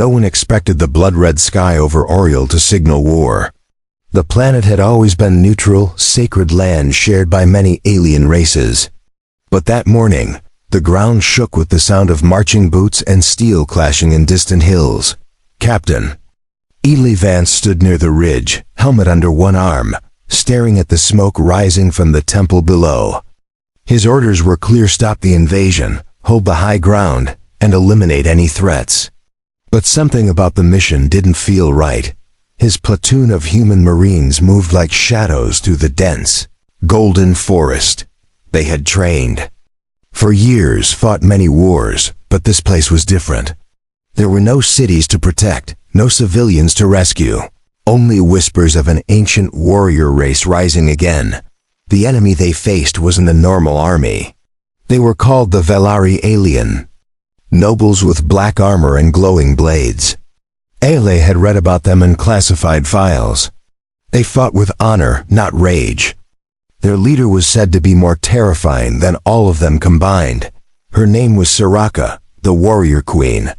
No one expected the blood-red sky over Oriel to signal war. The planet had always been neutral, sacred land shared by many alien races. But that morning, the ground shook with the sound of marching boots and steel clashing in distant hills. "Captain." Ely Vance stood near the ridge, helmet under one arm, staring at the smoke rising from the temple below. His orders were clear: stop the invasion, hold the high ground, and eliminate any threats. But something about the mission didn't feel right. His platoon of human marines moved like shadows through the dense, golden forest. They had trained. For years, fought many wars, but this place was different. There were no cities to protect, no civilians to rescue. Only whispers of an ancient warrior race rising again. The enemy they faced wasn't a normal army. They were called the Velari Alien. Nobles with black armor and glowing blades. Ale had read about them in classified files. They fought with honor, not rage. Their leader was said to be more terrifying than all of them combined. Her name was Soraka, the warrior queen,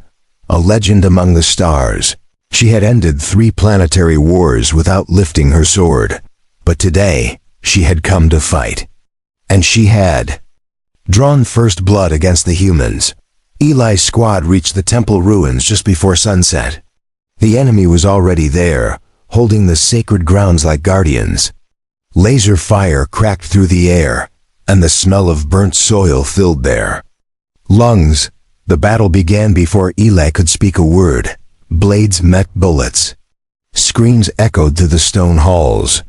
a legend among the stars. She had ended 3 planetary wars without lifting her sword. But today, she had come to fight. And she had drawn first blood against the humans. Eli's squad reached the temple ruins just before sunset. The enemy was already there, holding the sacred grounds like guardians. Laser fire cracked through the air, and the smell of burnt soil filled their lungs. The battle began before Eli could speak a word. Blades met bullets. Screams echoed through the stone halls.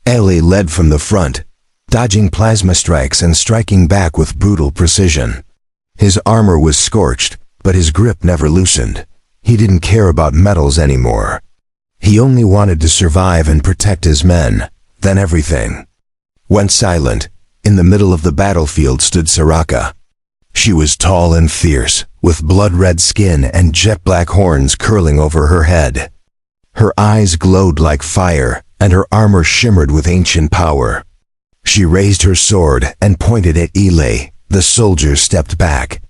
Eli led from the front, dodging plasma strikes and striking back with brutal precision. His armor was scorched, but his grip never loosened. He didn't care about medals anymore. He only wanted to survive and protect his men. Then everything went silent. In the middle of the battlefield stood Soraka. She was tall and fierce, with blood-red skin and jet-black horns curling over her head. Her eyes glowed like fire, and her armor shimmered with ancient power. She raised her sword and pointed at Eli. The soldiers stepped back.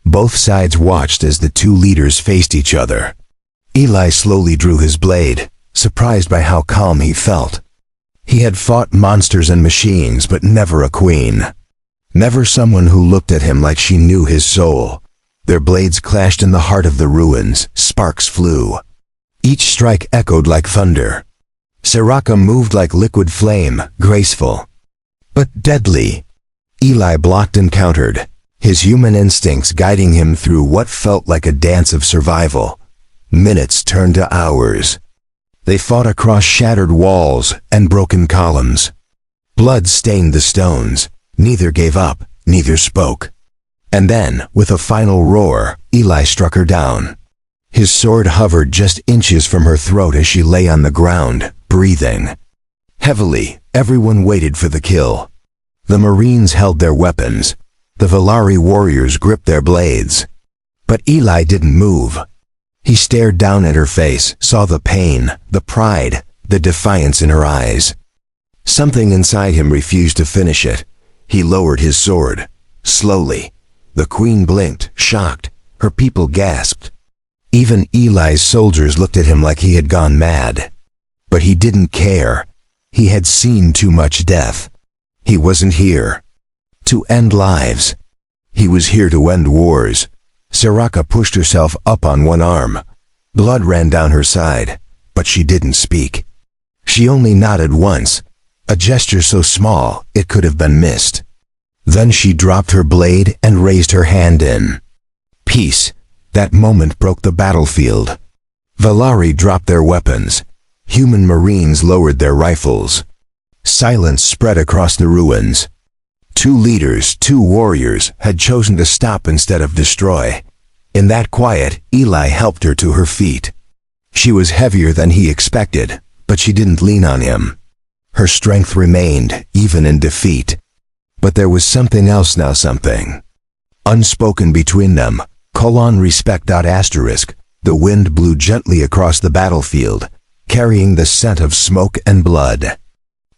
Both sides watched as the 2 leaders faced each other. Eli slowly drew his blade, surprised by how calm he felt. He had fought monsters and machines, but never a queen. Never someone who looked at him like she knew his soul. Their blades clashed in the heart of the ruins. Sparks flew. Each strike echoed like thunder. Soraka moved like liquid flame, graceful, but deadly. Eli blocked and countered, his human instincts guiding him through what felt like a dance of survival. Minutes turned to hours. They fought across shattered walls and broken columns. Blood stained the stones. Neither gave up, neither spoke. And then, with a final roar, Eli struck her down. His sword hovered just inches from her throat as she lay on the ground, breathing heavily. Everyone waited for the kill. The Marines held their weapons. The Velari warriors gripped their blades. But Eli didn't move. He stared down at her face, saw the pain, the pride, the defiance in her eyes. Something inside him refused to finish it. He lowered his sword. Slowly. The queen blinked, shocked. Her people gasped. Even Eli's soldiers looked at him like he had gone mad. But he didn't care. He had seen too much death. He wasn't here to end lives. He was here to end wars. Soraka pushed herself up on one arm. Blood ran down her side, but she didn't speak. She only nodded once, a gesture so small it could have been missed. Then she dropped her blade and raised her hand in peace. That moment broke the battlefield. Velari dropped their weapons. Human Marines lowered their rifles. Silence spread across the ruins. 2 leaders, 2 warriors, had chosen to stop instead of destroy. In that quiet, Eli helped her to her feet. She was heavier than he expected, but she didn't lean on him. Her strength remained, even in defeat. But there was something else now, something unspoken between them. :respect. The wind blew gently across the battlefield, carrying the scent of smoke and blood.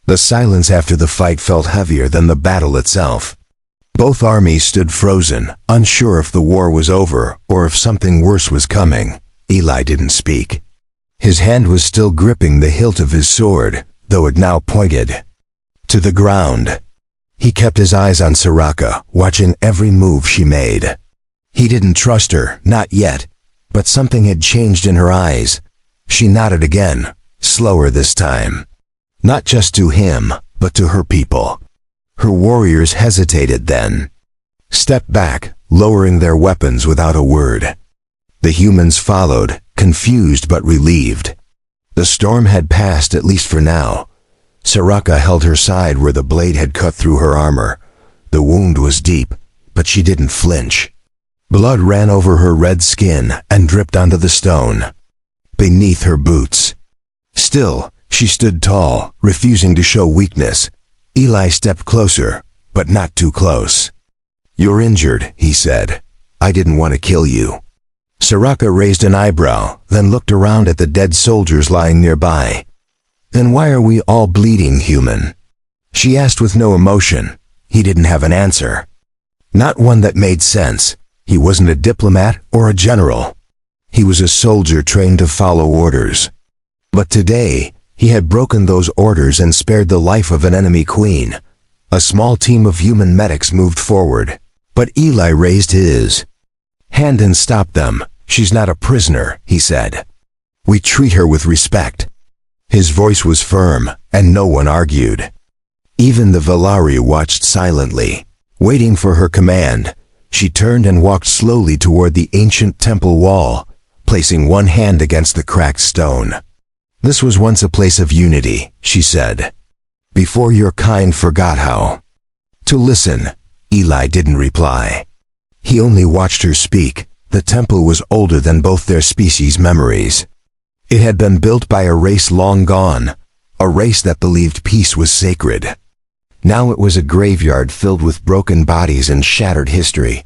The silence after the fight felt heavier than the battle itself. Both armies stood frozen, unsure if the war was over or if something worse was coming. Eli didn't speak. His hand was still gripping the hilt of his sword, though it now pointed to the ground. He kept his eyes on Soraka, watching every move she made. He didn't trust her, not yet, but something had changed in her eyes. She nodded again, slower this time. Not just to him, but to her people. Her warriors hesitated then, stepped back, lowering their weapons without a word. The humans followed, confused but relieved. The storm had passed, at least for now. Soraka held her side where the blade had cut through her armor. The wound was deep, but she didn't flinch. Blood ran over her red skin and dripped onto the stone, beneath her boots. Still, she stood tall, refusing to show weakness. Eli stepped closer, but not too close. "You're injured," he said. "I didn't want to kill you." Soraka raised an eyebrow, then looked around at the dead soldiers lying nearby. "Then why are we all bleeding, human?" She asked with no emotion. He didn't have an answer. Not one that made sense. He wasn't a diplomat or a general. He was a soldier trained to follow orders. But today, he had broken those orders and spared the life of an enemy queen. A small team of human medics moved forward, but Eli raised his hand and stopped them. "She's not a prisoner," he said. "We treat her with respect." His voice was firm, and no one argued. Even the Valari watched silently, waiting for her command. She turned and walked slowly toward the ancient temple wall, placing one hand against the cracked stone. "This was once a place of unity," she said, "before your kind forgot how to listen." Eli didn't reply. He only watched her speak. The temple was older than both their species' memories. It had been built by a race long gone, a race that believed peace was sacred. Now it was a graveyard filled with broken bodies and shattered history.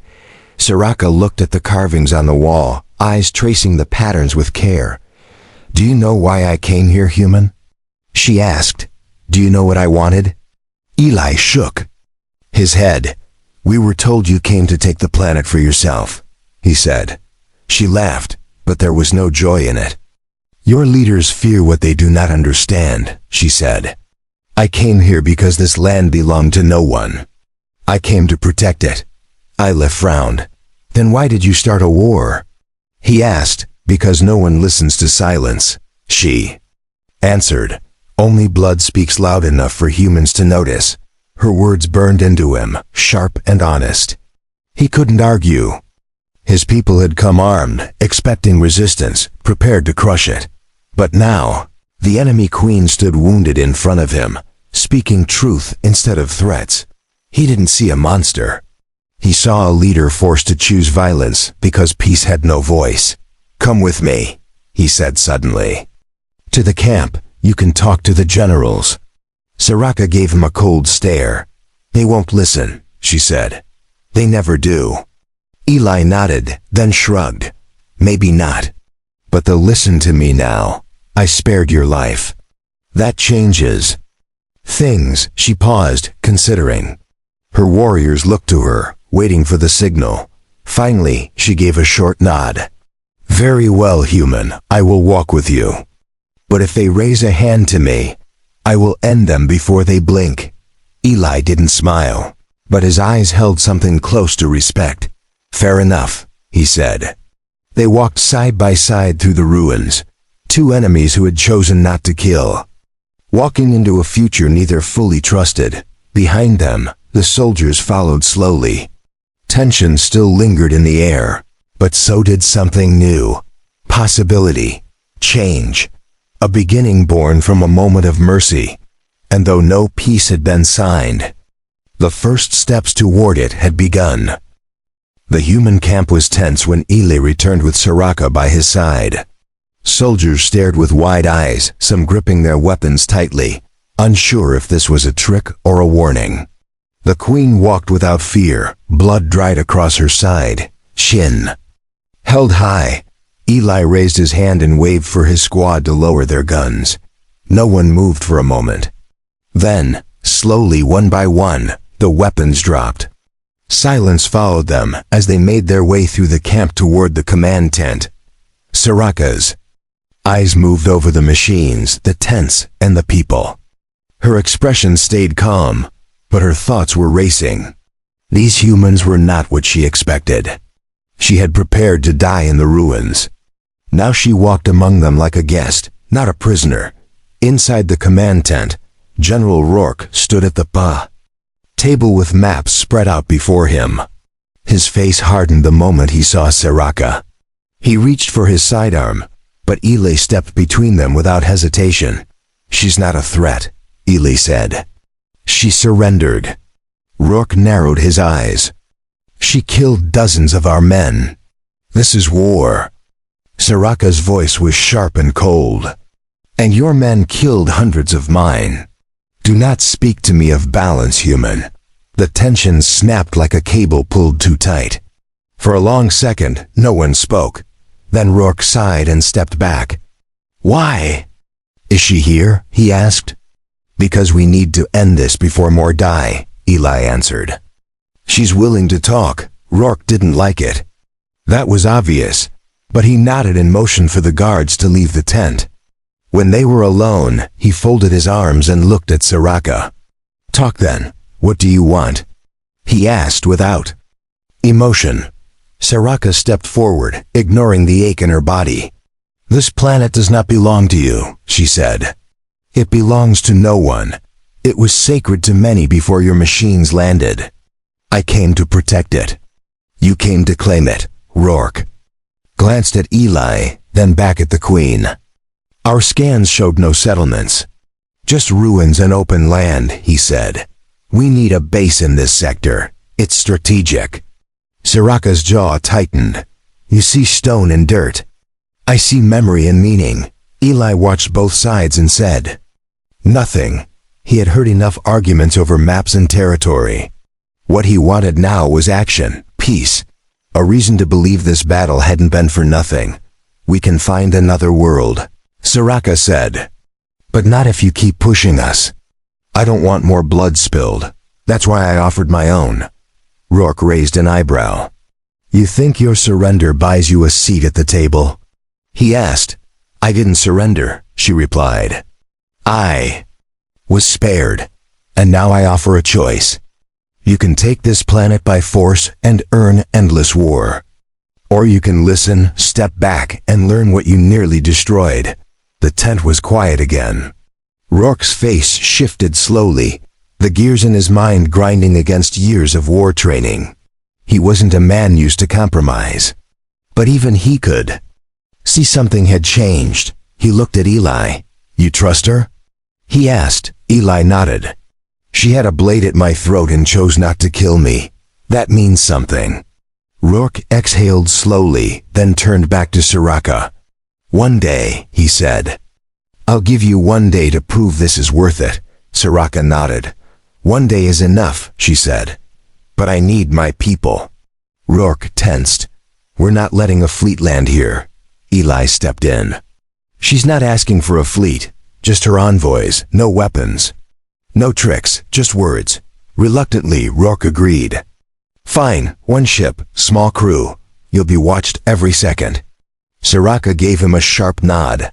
Soraka looked at the carvings on the wall, eyes tracing the patterns with care. "Do you know why I came here, human?" she asked. "Do you know what I wanted?" Eli shook his head. "We were told you came to take the planet for yourself," he said. She laughed, but there was no joy in it. "Your leaders fear what they do not understand," she said. "I came here because this land belonged to no one. I came to protect it." Isla frowned. "Then why did you start a war?" he asked. "Because no one listens to silence," she answered. "Only blood speaks loud enough for humans to notice." Her words burned into him, sharp and honest. He couldn't argue. His people had come armed, expecting resistance, prepared to crush it. But now, the enemy queen stood wounded in front of him, speaking truth instead of threats. He didn't see a monster. He saw a leader forced to choose violence because peace had no voice. "Come with me," he said suddenly. "To the camp. You can talk to the generals." Soraka gave him a cold stare. "They won't listen," she said. "They never do." Eli nodded, then shrugged. "Maybe not. But they'll listen to me now. I spared your life. That changes things." She paused, considering. Her warriors looked to her, waiting for the signal. Finally, she gave a short nod. "Very well, human, I will walk with you. But if they raise a hand to me, I will end them before they blink." Eli didn't smile, but his eyes held something close to respect. "Fair enough," he said. They walked side by side through the ruins, two enemies who had chosen not to kill, walking into a future neither fully trusted. Behind them, the soldiers followed slowly. Tension still lingered in the air, but so did something new. Possibility. Change. A beginning born from a moment of mercy. And though no peace had been signed, the first steps toward it had begun. The human camp was tense when Eli returned with Soraka by his side. Soldiers stared with wide eyes, some gripping their weapons tightly, unsure if this was a trick or a warning. The queen walked without fear, blood dried across her side, chin held high. Eli raised his hand and waved for his squad to lower their guns. No one moved for a moment. Then, slowly, one by one, the weapons dropped. Silence followed them as they made their way through the camp toward the command tent. Soraka's eyes moved over the machines, the tents, and the people. Her expression stayed calm, but her thoughts were racing. These humans were not what she expected. She had prepared to die in the ruins. Now she walked among them like a guest, not a prisoner. Inside the command tent, General Rourke stood at the table with maps spread out before him. His face hardened the moment he saw Soraka. He reached for his sidearm, but Ely stepped between them without hesitation. "She's not a threat," Ely said. "She surrendered." Rourke narrowed his eyes. "She killed dozens of our men. This is war." Soraka's voice was sharp and cold. "And your men killed hundreds of mine. Do not speak to me of balance, human." The tension snapped like a cable pulled too tight. For a long second, no one spoke. Then Rourke sighed and stepped back. "Why?" "Is she here?" he asked. "Because we need to end this before more die," Ely answered. "She's willing to talk." Rourke didn't like it. That was obvious, but he nodded in motion for the guards to leave the tent. When they were alone, he folded his arms and looked at Soraka. "Talk then. What do you want?" he asked without emotion. Soraka stepped forward, ignoring the ache in her body. "This planet does not belong to you," she said. "It belongs to no one. It was sacred to many before your machines landed. I came to protect it. You came to claim it." Rourke glanced at Ely, then back at the Queen. "Our scans showed no settlements. Just ruins and open land," he said. "We need a base in this sector. It's strategic." Soraka's jaw tightened. "You see stone and dirt. I see memory and meaning." Ely watched both sides and said nothing. He had heard enough arguments over maps and territory. What he wanted now was action, peace, a reason to believe this battle hadn't been for nothing. "We can find another world," Soraka said. "But not if you keep pushing us. I don't want more blood spilled. That's why I offered my own." Rourke raised an eyebrow. "You think your surrender buys you a seat at the table?" he asked. "I didn't surrender," she replied. "I was spared, and now I offer a choice. You can take this planet by force and earn endless war. Or you can listen, step back, and learn what you nearly destroyed." The tent was quiet again. Rourke's face shifted slowly, the gears in his mind grinding against years of war training. He wasn't a man used to compromise. But even he could see something had changed. He looked at Ely. "You trust her?" he asked. Ely nodded. "She had a blade at my throat and chose not to kill me. That means something." Rourke exhaled slowly, then turned back to Soraka. "One day," he said. "I'll give you one day to prove this is worth it." Soraka nodded. "One day is enough," she said. "But I need my people." Rourke tensed. "We're not letting a fleet land here." Ely stepped in. "She's not asking for a fleet, just her envoys, no weapons. No tricks, just words." Reluctantly, Rourke agreed. "Fine, one ship, small crew. You'll be watched every second." Soraka gave him a sharp nod.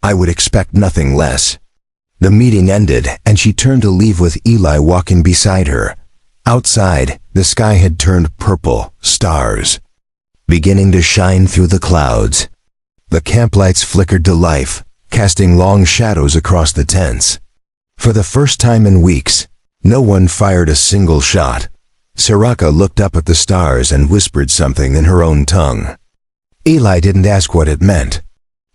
"I would expect nothing less." The meeting ended, and she turned to leave with Ely walking beside her. Outside, the sky had turned purple, stars beginning to shine through the clouds. The camp lights flickered to life, casting long shadows across the tents. For the first time in weeks, no one fired a single shot. Soraka looked up at the stars and whispered something in her own tongue. Ely didn't ask what it meant.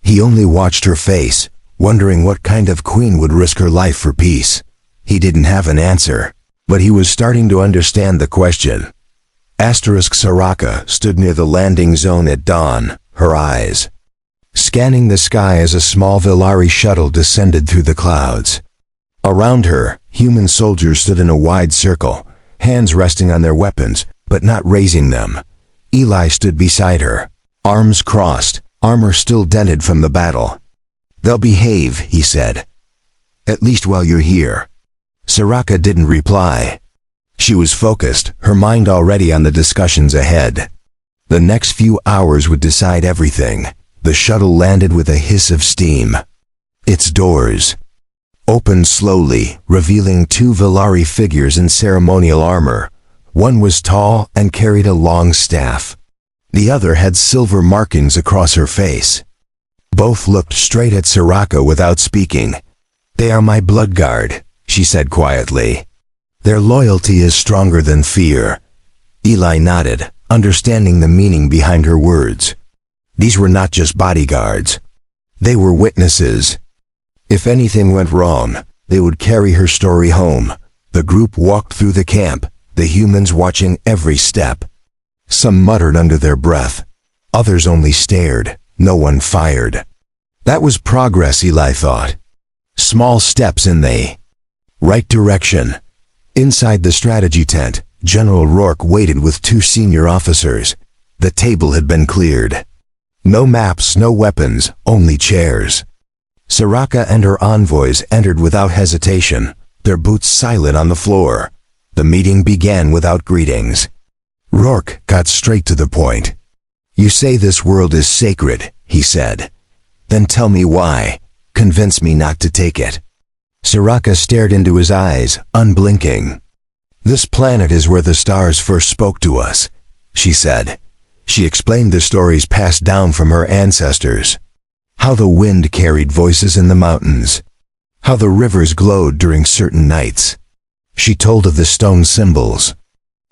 He only watched her face, wondering what kind of queen would risk her life for peace. He didn't have an answer, but he was starting to understand the question. Soraka stood near the landing zone at dawn, her eyes scanning the sky as a small Villari shuttle descended through the clouds. Around her, human soldiers stood in a wide circle, hands resting on their weapons, but not raising them. Ely stood beside her, arms crossed, armor still dented from the battle. "They'll behave," he said. "At least while you're here." Soraka didn't reply. She was focused, her mind already on the discussions ahead. The next few hours would decide everything, The shuttle landed with a hiss of steam. Its doors opened slowly, revealing two Valari figures in ceremonial armor. One was tall and carried a long staff. The other had silver markings across her face. Both looked straight at Soraka without speaking. "They are my blood guard," she said quietly. "Their loyalty is stronger than fear." Eli nodded, understanding the meaning behind her words. These were not just bodyguards. They were witnesses. If anything went wrong, they would carry her story home. The group walked through the camp, the humans watching every step. Some muttered under their breath. Others only stared. No one fired. That was progress, Eli thought. Small steps in the right direction. Inside the strategy tent, General Rourke waited with two senior officers. The table had been cleared. No maps, no weapons, only chairs. Soraka and her envoys entered without hesitation, their boots silent on the floor. The meeting began without greetings. Rourke got straight to the point. "You say this world is sacred," he said. "Then tell me why. Convince me not to take it." Soraka stared into his eyes, unblinking. "This planet is where the stars first spoke to us," she said. She explained the stories passed down from her ancestors. How the wind carried voices in the mountains. How the rivers glowed during certain nights. She told of the stone symbols,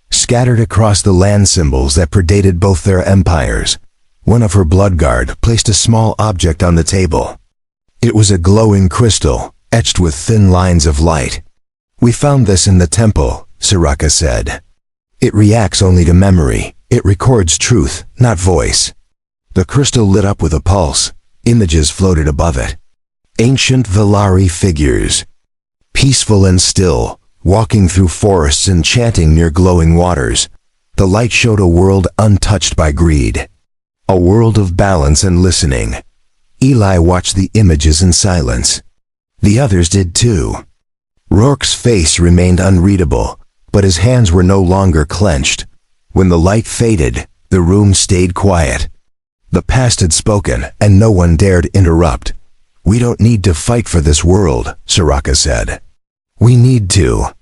scattered across the land symbols that predated both their empires. One of her blood guard placed a small object on the table. It was a glowing crystal, etched with thin lines of light. "We found this in the temple," Soraka said. "It reacts only to memory. It records truth, not voice." The crystal lit up with a pulse. Images floated above it. Ancient Valari figures, peaceful and still, walking through forests and chanting near glowing waters. The light showed a world untouched by greed. A world of balance and listening. Eli watched the images in silence. The others did too. Rourke's face remained unreadable, but his hands were no longer clenched. When the light faded, the room stayed quiet. The past had spoken, and no one dared interrupt. "We don't need to fight for this world," Soraka said. "We need to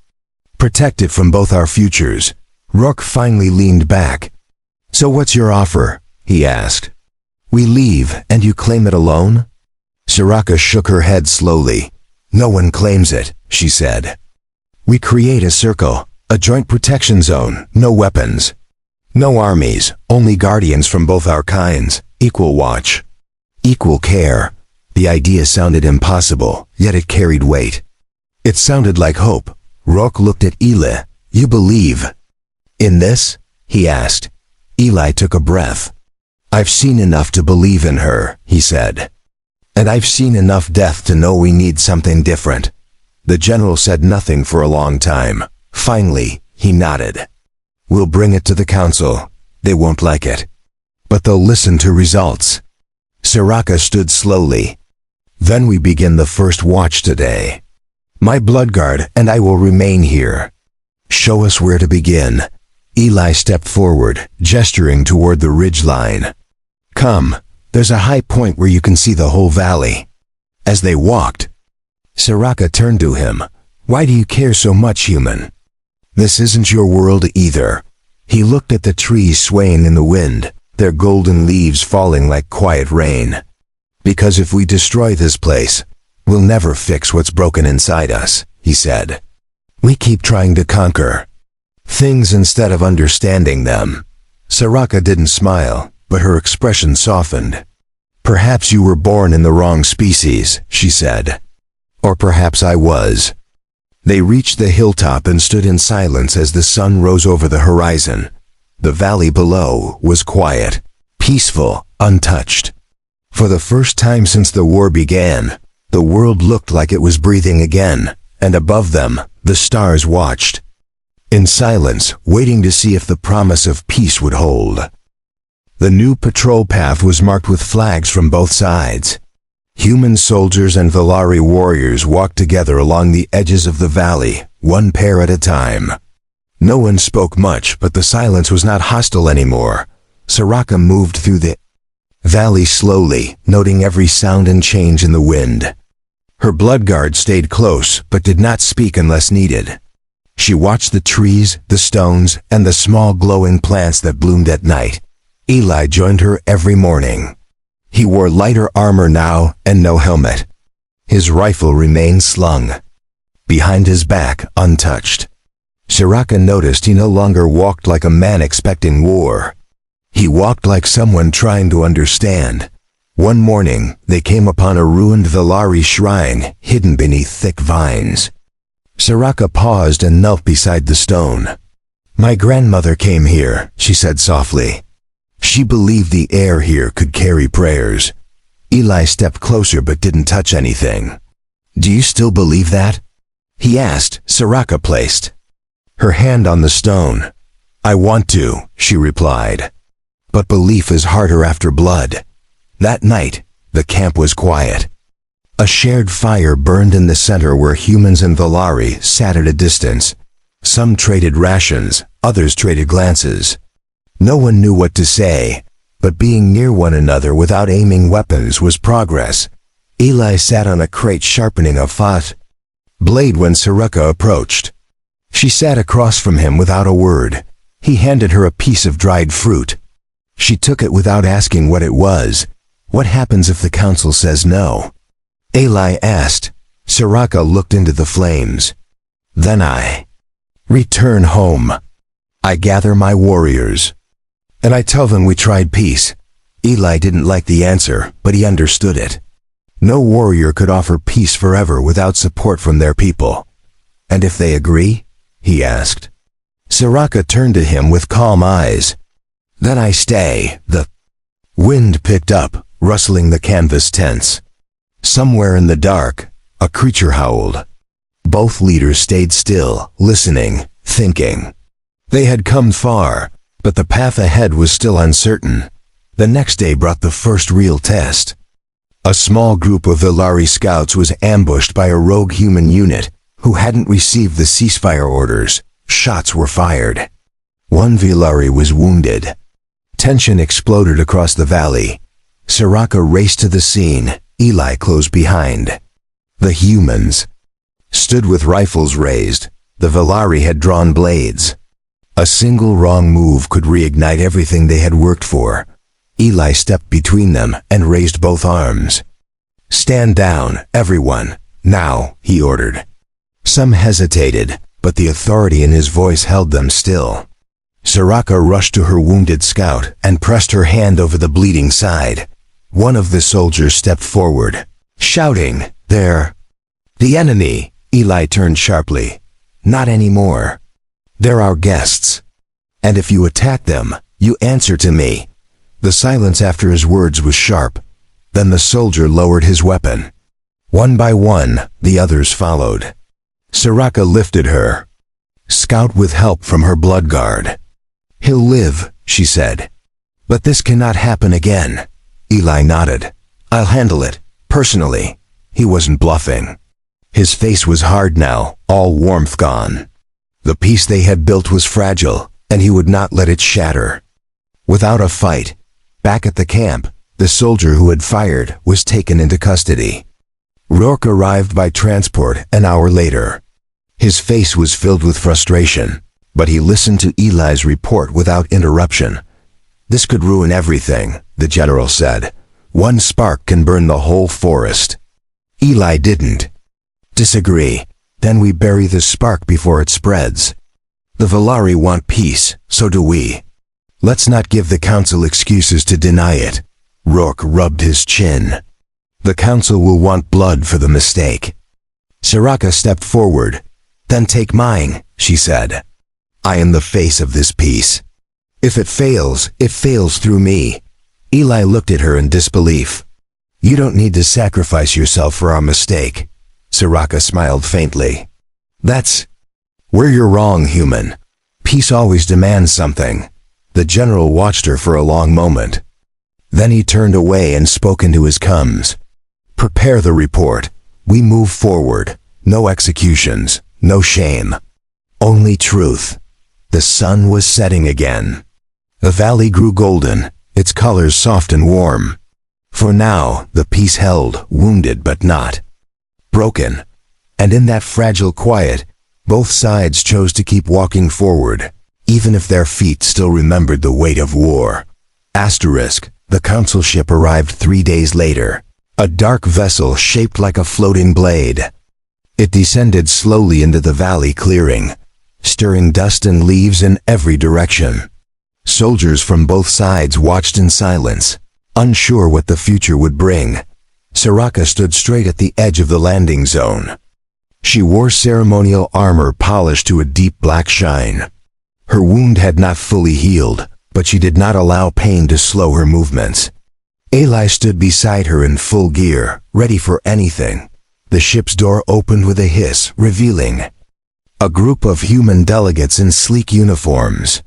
protect it from both our futures." Rourke finally leaned back. "So what's your offer?" he asked. "We leave, and you claim it alone?" Soraka shook her head slowly. "No one claims it," she said. "We create a circle, a joint protection zone, no weapons. No armies, only guardians from both our kinds, equal watch, equal care." The idea sounded impossible, yet it carried weight. It sounded like hope. Rourke looked at Eli. "You believe in this?" he asked. Eli took a breath. "I've seen enough to believe in her," he said. "And I've seen enough death to know we need something different." The general said nothing for a long time. Finally, he nodded. "We'll bring it to the council. They won't like it, but they'll listen to results." Soraka stood slowly. "Then we begin the first watch today. My blood guard and I will remain here. Show us where to begin." Eli stepped forward, gesturing toward the ridge line. "Come, there's a high point where you can see the whole valley." As they walked, Soraka turned to him. "Why do you care so much, human? This isn't your world either." He looked at the trees swaying in the wind, their golden leaves falling like quiet rain. "Because if we destroy this place, we'll never fix what's broken inside us," he said. "We keep trying to conquer things instead of understanding them." Soraka didn't smile, but her expression softened. "Perhaps you were born in the wrong species," she said. "Or perhaps I was." They reached the hilltop and stood in silence as the sun rose over the horizon. The valley below was quiet, peaceful, untouched. For the first time since the war began, the world looked like it was breathing again, and above them, the stars watched. In silence, waiting to see if the promise of peace would hold. The new patrol path was marked with flags from both sides. Human soldiers and Valari warriors walked together along the edges of the valley, one pair at a time. No one spoke much, but the silence was not hostile anymore. Soraka moved through the Valley slowly, noting every sound and change in the wind. Her blood guard stayed close, but did not speak unless needed. She watched the trees, the stones, and the small glowing plants that bloomed at night. Eli joined her every morning. He wore lighter armor now and no helmet. His rifle remained slung behind his back, untouched. Soraka noticed he no longer walked like a man expecting war. He walked like someone trying to understand. One morning, they came upon a ruined Velari shrine hidden beneath thick vines. Soraka paused and knelt beside the stone. "My grandmother came here," she said softly. She believed the air here could carry prayers. Eli stepped closer but didn't touch anything. "Do you still believe that?" he asked. Soraka placed her hand on the stone. "I want to," she replied. "But belief is harder after blood." That night, the camp was quiet. A shared fire burned in the center where humans and Velari sat at a distance. Some traded rations, others traded glances. No one knew what to say, but being near one another without aiming weapons was progress. Eli sat on a crate sharpening a fat blade when Soraka approached. She sat across from him without a word. He handed her a piece of dried fruit. She took it without asking what it was. "What happens if the council says no?" Eli asked. Soraka looked into the flames. "Then I return home. I gather my warriors, and I tell them we tried peace." Eli didn't like the answer, but he understood it. No warrior could offer peace forever without support from their people. "And if they agree?" he asked. Soraka turned to him with calm eyes. "Then I stay." The wind picked up, rustling the canvas tents. Somewhere in the dark, a creature howled. Both leaders stayed still, listening, thinking. They had come far, but the path ahead was still uncertain. The next day brought the first real test. A small group of Velari scouts was ambushed by a rogue human unit who hadn't received the ceasefire orders. Shots were fired. One Velari was wounded. Tension exploded across the valley. Soraka raced to the scene. Eli close behind. The humans stood with rifles raised. The Velari had drawn blades. A single wrong move could reignite everything they had worked for. Eli stepped between them and raised both arms. "Stand down, everyone, now," he ordered. Some hesitated, but the authority in his voice held them still. Soraka rushed to her wounded scout and pressed her hand over the bleeding side. One of the soldiers stepped forward, shouting, "They're the enemy." Eli turned sharply. "Not anymore. They're our guests. And if you attack them, you answer to me." The silence after his words was sharp. Then the soldier lowered his weapon. One by one, the others followed. Soraka lifted her scout with help from her blood guard. "He'll live," she said. "But this cannot happen again." Eli nodded. "I'll handle it, personally." He wasn't bluffing. His face was hard now, all warmth gone. The peace they had built was fragile, and he would not let it shatter. Without a fight, back at the camp, the soldier who had fired was taken into custody. Rourke arrived by transport an hour later. His face was filled with frustration, but he listened to Eli's report without interruption. "This could ruin everything," the general said. "One spark can burn the whole forest." Eli didn't disagree. "Then we bury the spark before it spreads. The Velari want peace, so do we. Let's not give the council excuses to deny it." Rourke rubbed his chin. "The council will want blood for the mistake." Soraka stepped forward. "Then take mine," she said. "I am the face of this peace. If it fails through me." Eli looked at her in disbelief. "You don't need to sacrifice yourself for our mistake." Soraka smiled faintly. "That's where you're wrong, human. Peace always demands something." The general watched her for a long moment. Then he turned away and spoke into his coms. "Prepare the report. We move forward. No executions, no shame. Only truth." The sun was setting again. The valley grew golden, its colors soft and warm. For now, the peace held, wounded but not broken. And in that fragile quiet, both sides chose to keep walking forward, even if their feet still remembered the weight of war. The council ship arrived 3 days later, a dark vessel shaped like a floating blade. It descended slowly into the valley clearing, stirring dust and leaves in every direction. Soldiers from both sides watched in silence, unsure what the future would bring. Soraka stood straight at the edge of the landing zone. She wore ceremonial armor polished to a deep black shine. Her wound had not fully healed, but she did not allow pain to slow her movements. Eli stood beside her in full gear, ready for anything. The ship's door opened with a hiss, revealing a group of human delegates in sleek uniforms.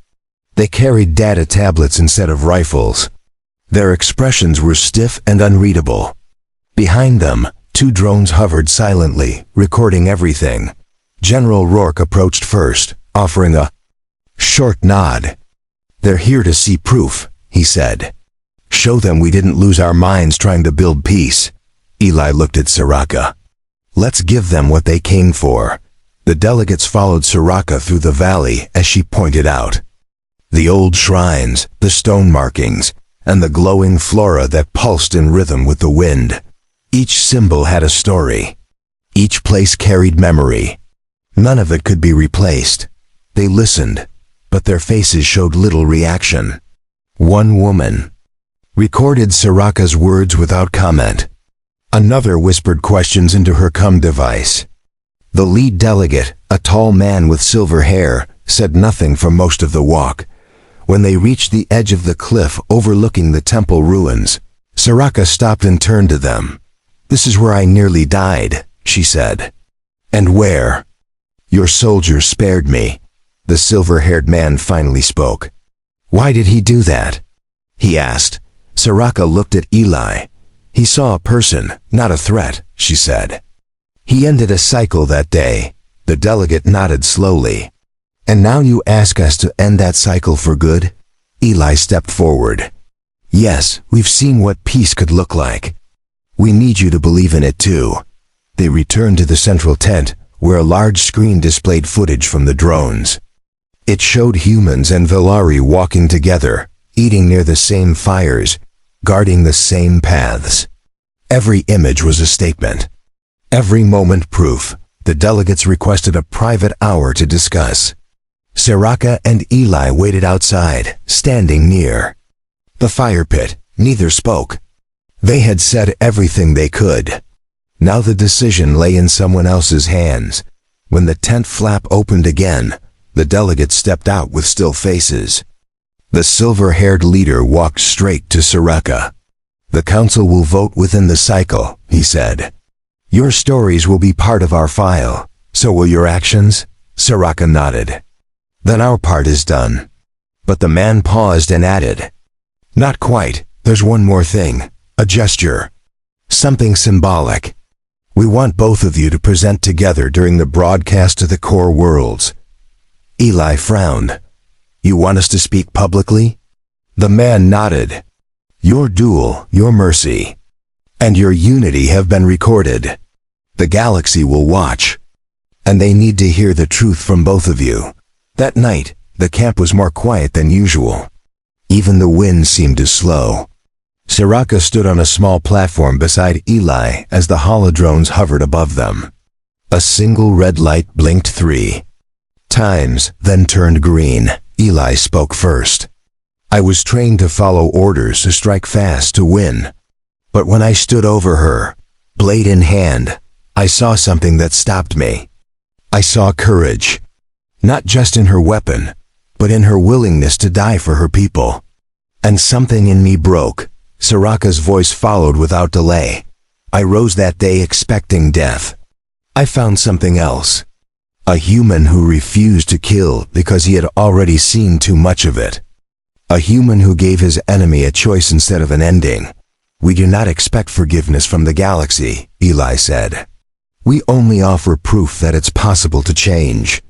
They carried data tablets instead of rifles. Their expressions were stiff and unreadable. Behind them, 2 drones hovered silently, recording everything. General Rourke approached first, offering a short nod. "They're here to see proof," he said. "Show them we didn't lose our minds trying to build peace." Eli looked at Soraka. "Let's give them what they came for." The delegates followed Soraka through the valley as she pointed out. The old shrines, the stone markings, and the glowing flora that pulsed in rhythm with the wind. Each symbol had a story. Each place carried memory. None of it could be replaced. They listened, but their faces showed little reaction. One woman recorded Soraka's words without comment. Another whispered questions into her device. The lead delegate, a tall man with silver hair, said nothing for most of the walk. When they reached the edge of the cliff overlooking the temple ruins, Soraka stopped and turned to them. "This is where I nearly died," she said. "And where?" "Your soldier spared me." The silver-haired man finally spoke. "Why did he do that?" he asked. Soraka looked at Eli. "He saw a person, not a threat," she said. "He ended a cycle that day." The delegate nodded slowly. "And now you ask us to end that cycle for good?" Eli stepped forward. "Yes, we've seen what peace could look like. We need you to believe in it too." They returned to the central tent, where a large screen displayed footage from the drones. It showed humans and Velari walking together, eating near the same fires, guarding the same paths. Every image was a statement. Every moment proof. The delegates requested a private hour to discuss. Soraka and Eli waited outside, standing near the fire pit. Neither spoke. They had said everything they could. Now the decision lay in someone else's hands. When the tent flap opened again, the delegates stepped out with still faces. The silver-haired leader walked straight to Soraka. "The council will vote within the cycle," he said. "Your stories will be part of our file. So will your actions?" Soraka nodded. "Then our part is done." But the man paused and added, "Not quite. There's one more thing. A gesture. Something symbolic. We want both of you to present together during the broadcast to the core worlds." Eli frowned. "You want us to speak publicly?" The man nodded. "Your duel, your mercy, and your unity have been recorded. The galaxy will watch, and they need to hear the truth from both of you." That night, the camp was more quiet than usual. Even the wind seemed to slow. Soraka stood on a small platform beside Eli as the holodrones hovered above them. A single red light blinked 3 times, then turned green. Eli spoke first. "I was trained to follow orders, to strike fast, to win. But when I stood over her, blade in hand, I saw something that stopped me. I saw courage. Not just in her weapon, but in her willingness to die for her people. And something in me broke." Soraka's voice followed without delay. "I rose that day expecting death. I found something else. A human who refused to kill because he had already seen too much of it. A human who gave his enemy a choice instead of an ending. We do not expect forgiveness from the galaxy," Eli said. "We only offer proof that it's possible to change."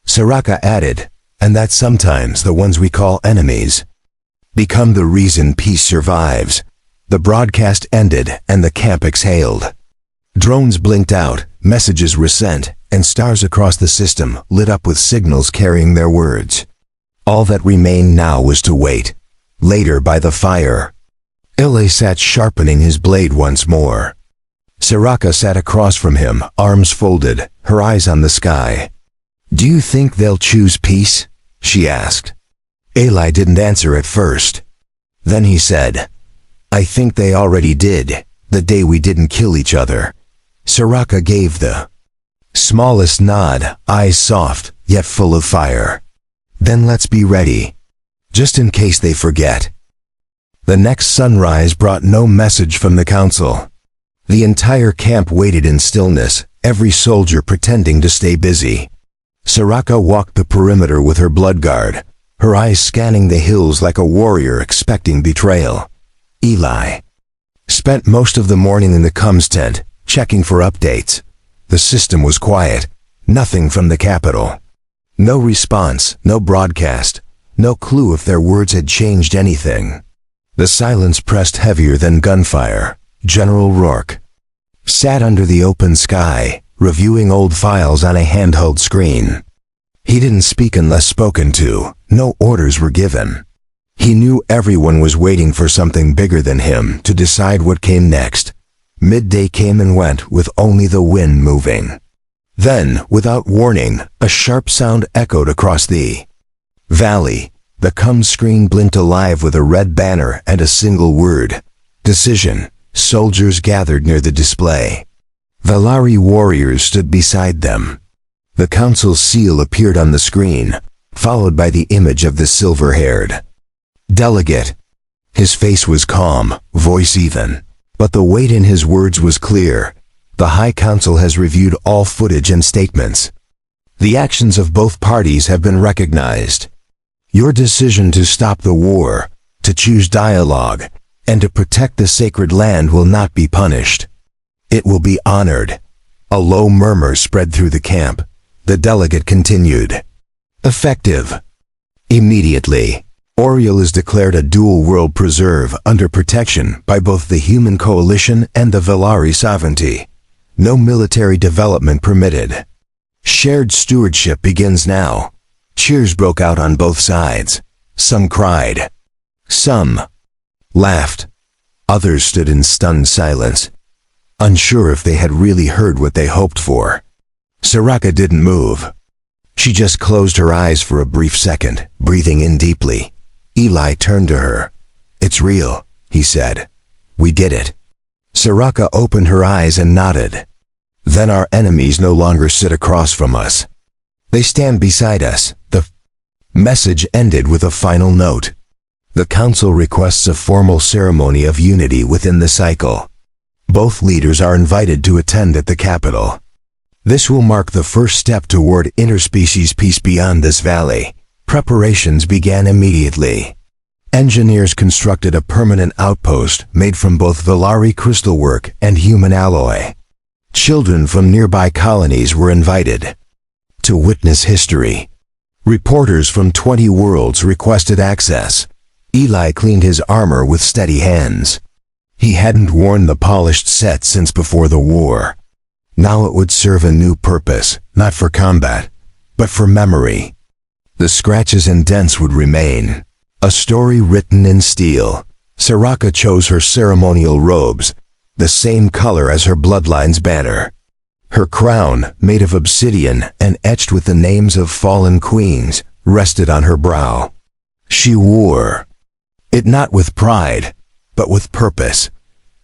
Soraka added, "And that sometimes the ones we call enemies Become the reason peace survives. The broadcast ended and the camp exhaled. Drones blinked out, messages were sent, and stars across the system lit up with signals carrying their words. All that remained now was to wait. Later by the fire, Ile sat sharpening his blade once more. Soraka sat across from him, arms folded, her eyes on the sky. "Do you think they'll choose peace?" she asked. Ile didn't answer at first. Then he said, "I think they already did, the day we didn't kill each other." Soraka gave the smallest nod, eyes soft, yet full of fire. "Then let's be ready, just in case they forget." The next sunrise brought no message from the council. The entire camp waited in stillness, every soldier pretending to stay busy. Soraka walked the perimeter with her blood guard, her eyes scanning the hills like a warrior expecting betrayal. Ile spent most of the morning in the comms tent, checking for updates. The system was quiet, nothing from the capital. No response, no broadcast, no clue if their words had changed anything. The silence pressed heavier than gunfire. General Rourke sat under the open sky, reviewing old files on a handheld screen. He didn't speak unless spoken to, no orders were given. He knew everyone was waiting for something bigger than him to decide what came next. Midday came and went with only the wind moving. Then, without warning, a sharp sound echoed across the valley. The comms screen blinked alive with a red banner and a single word: decision. Soldiers gathered near the display. Valari warriors stood beside them. The council's seal appeared on the screen, followed by the image of the silver-haired delegate. His face was calm, voice even, but the weight in his words was clear. The High Council has reviewed all footage and statements. The actions of both parties have been recognized. Your decision to stop the war, to choose dialogue, and to protect the sacred land will not be punished. It will be honored. A low murmur spread through the camp. The delegate continued. Effective. Immediately, Oriel is declared a dual world preserve under protection by both the human coalition and the Valari sovereignty. No military development permitted. Shared stewardship begins now. Cheers broke out on both sides. Some cried. Some laughed. Others stood in stunned silence, unsure if they had really heard what they hoped for. Soraka didn't move. She just closed her eyes for a brief second, breathing in deeply. Ile turned to her. "It's real," he said. "We did it." Soraka opened her eyes and nodded. "Then our enemies no longer sit across from us. They stand beside us." The message ended with a final note. The council requests a formal ceremony of unity within the cycle. Both leaders are invited to attend at the capital. This will mark the first step toward interspecies peace beyond this valley. Preparations began immediately. Engineers constructed a permanent outpost made from both Valari crystalwork and human alloy. Children from nearby colonies were invited to witness history. Reporters from 20 worlds requested access. Ile cleaned his armor with steady hands. He hadn't worn the polished set since before the war. Now it would serve a new purpose, not for combat, but for memory. The scratches and dents would remain. A story written in steel. Soraka chose her ceremonial robes, the same color as her bloodline's banner. Her crown, made of obsidian and etched with the names of fallen queens, rested on her brow. She wore it not with pride, but with purpose.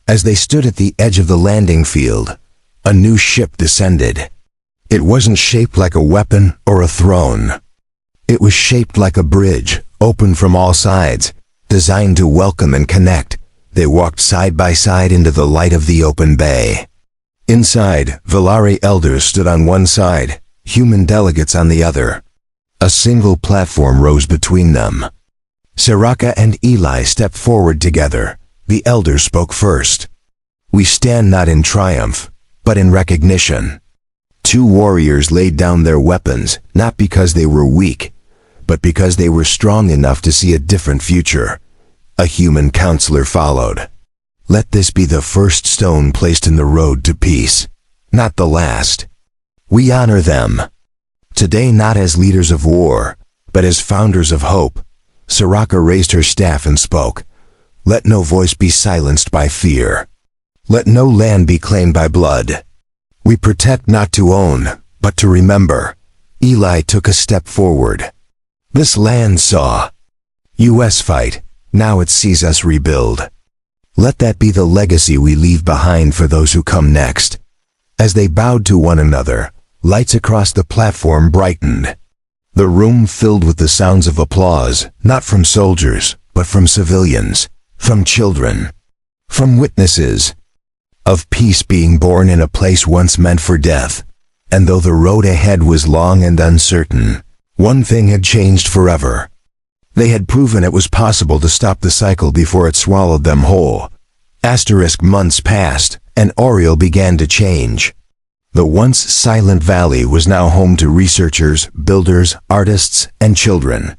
As they stood at the edge of the landing field, a new ship descended. It wasn't shaped like a weapon or a throne. It was shaped like a bridge, open from all sides, designed to welcome and connect. They walked side by side into the light of the open bay. Inside, Valari elders stood on one side, human delegates on the other. A single platform rose between them. Soraka and Ile stepped forward together. The elder spoke first. "We stand not in triumph, but in recognition." Two warriors laid down their weapons, not because they were weak, but because they were strong enough to see a different future. A human counselor followed. Let this be the first stone placed in the road to peace, not the last. We honor them. Today not as leaders of war, but as founders of hope. Soraka raised her staff and spoke. Let no voice be silenced by fear. Let no land be claimed by blood. We protect not to own, but to remember. Eli took a step forward. This land saw US fight, now it sees us rebuild. Let that be the legacy we leave behind for those who come next. As they bowed to one another, lights across the platform brightened. The room filled with the sounds of applause, not from soldiers, but from civilians, from children, from witnesses, of peace being born in a place once meant for death. And though the road ahead was long and uncertain, one thing had changed forever. They had proven it was possible to stop the cycle before it swallowed them whole. Months passed, and Oriel began to change. The once silent valley was now home to researchers, builders, artists, and children.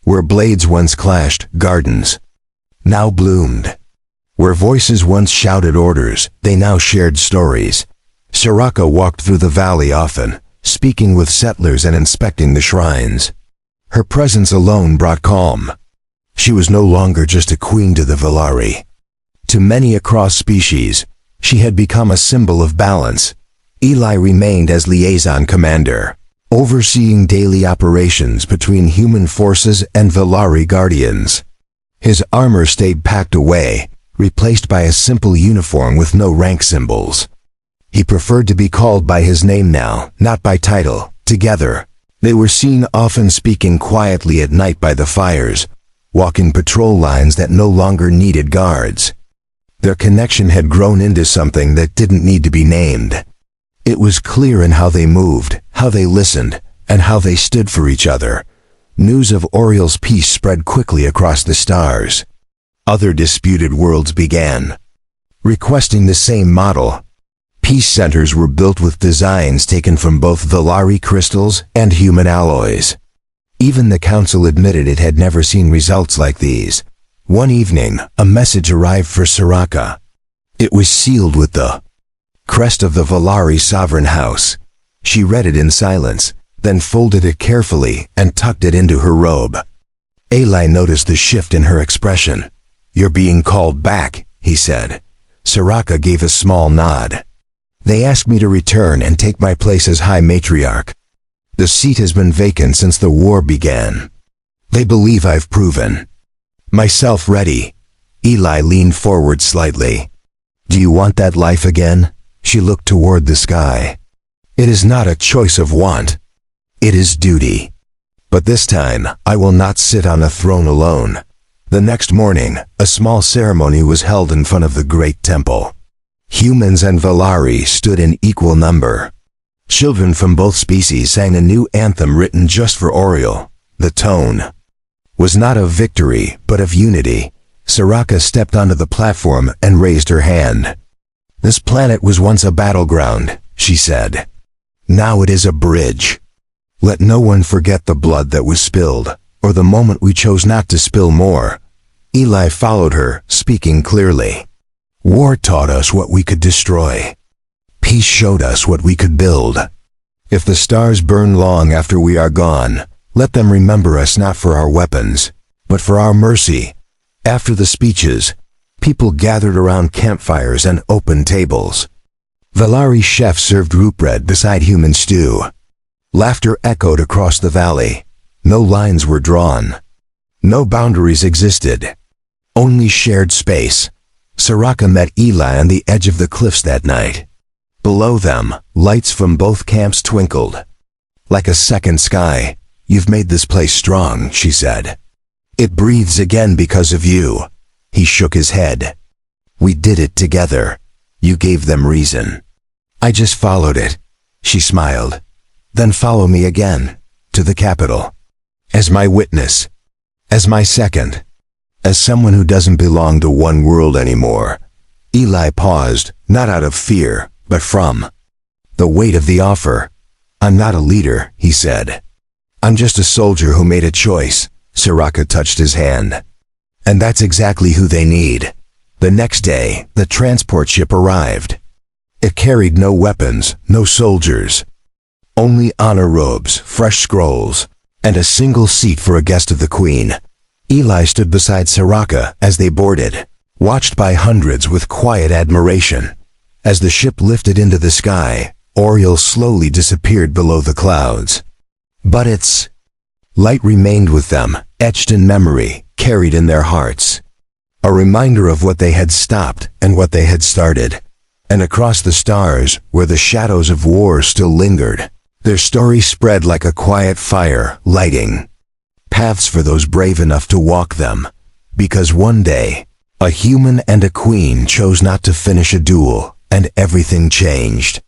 Where blades once clashed, gardens now bloomed. Where voices once shouted orders, they now shared stories. Soraka walked through the valley often, speaking with settlers and inspecting the shrines. Her presence alone brought calm. She was no longer just a queen to the Velari. To many across species, she had become a symbol of balance. Eli remained as liaison commander, overseeing daily operations between human forces and Velari guardians. His armor stayed packed away, replaced by a simple uniform with no rank symbols. He preferred to be called by his name now, not by title. Together, they were seen often speaking quietly at night by the fires, walking patrol lines that no longer needed guards. Their connection had grown into something that didn't need to be named. It was clear in how they moved, how they listened, and how they stood for each other. News of Oriel's peace spread quickly across the stars. Other disputed worlds began, requesting the same model. Peace centers were built with designs taken from both Velari crystals and human alloys. Even the council admitted it had never seen results like these. One evening, a message arrived for Soraka. It was sealed with the crest of the Velari sovereign house. She read it in silence, then folded it carefully and tucked it into her robe. Eli noticed the shift in her expression. "You're being called back," he said. Soraka gave a small nod. "They asked me to return and take my place as High Matriarch. The seat has been vacant since the war began. They believe I've proven myself ready." Eli leaned forward slightly. "Do you want that life again?" She looked toward the sky. "It is not a choice of want. It is duty. But this time, I will not sit on a throne alone." The next morning, a small ceremony was held in front of the great temple. Humans and Velari stood in equal number. Children from both species sang a new anthem written just for Oriel. The tone was not of victory, but of unity. Soraka stepped onto the platform and raised her hand. "This planet was once a battleground," she said. "Now it is a bridge. Let no one forget the blood that was spilled, or the moment we chose not to spill more." Eli followed her, speaking clearly. "War taught us what we could destroy. Peace showed us what we could build. If the stars burn long after we are gone, let them remember us not for our weapons, but for our mercy." After the speeches, people gathered around campfires and open tables. Velari chefs served root bread beside human stew. Laughter echoed across the valley. No lines were drawn. No boundaries existed. Only shared space. Soraka met Eli on the edge of the cliffs that night. Below them, lights from both camps twinkled. "Like a second sky, you've made this place strong," she said. "It breathes again because of you." He shook his head. "We did it together. You gave them reason. I just followed it." She smiled. "Then follow me again, to the capital. As my witness. As my second. As someone who doesn't belong to one world anymore." Eli paused, not out of fear, but from the weight of the offer. "I'm not a leader," he said. "I'm just a soldier who made a choice." Soraka touched his hand. And that's exactly who they need. The next day, the transport ship arrived. It carried no weapons, no soldiers. Only honor robes, fresh scrolls, and a single seat for a guest of the queen. Eli stood beside Soraka as they boarded, watched by hundreds with quiet admiration. As the ship lifted into the sky, Oriel slowly disappeared below the clouds. But its light remained with them, etched in memory, carried in their hearts. A reminder of what they had stopped and what they had started. And across the stars, where the shadows of war still lingered, their story spread like a quiet fire, lighting paths for those brave enough to walk them. Because one day, a human and a queen chose not to finish a duel, and everything changed.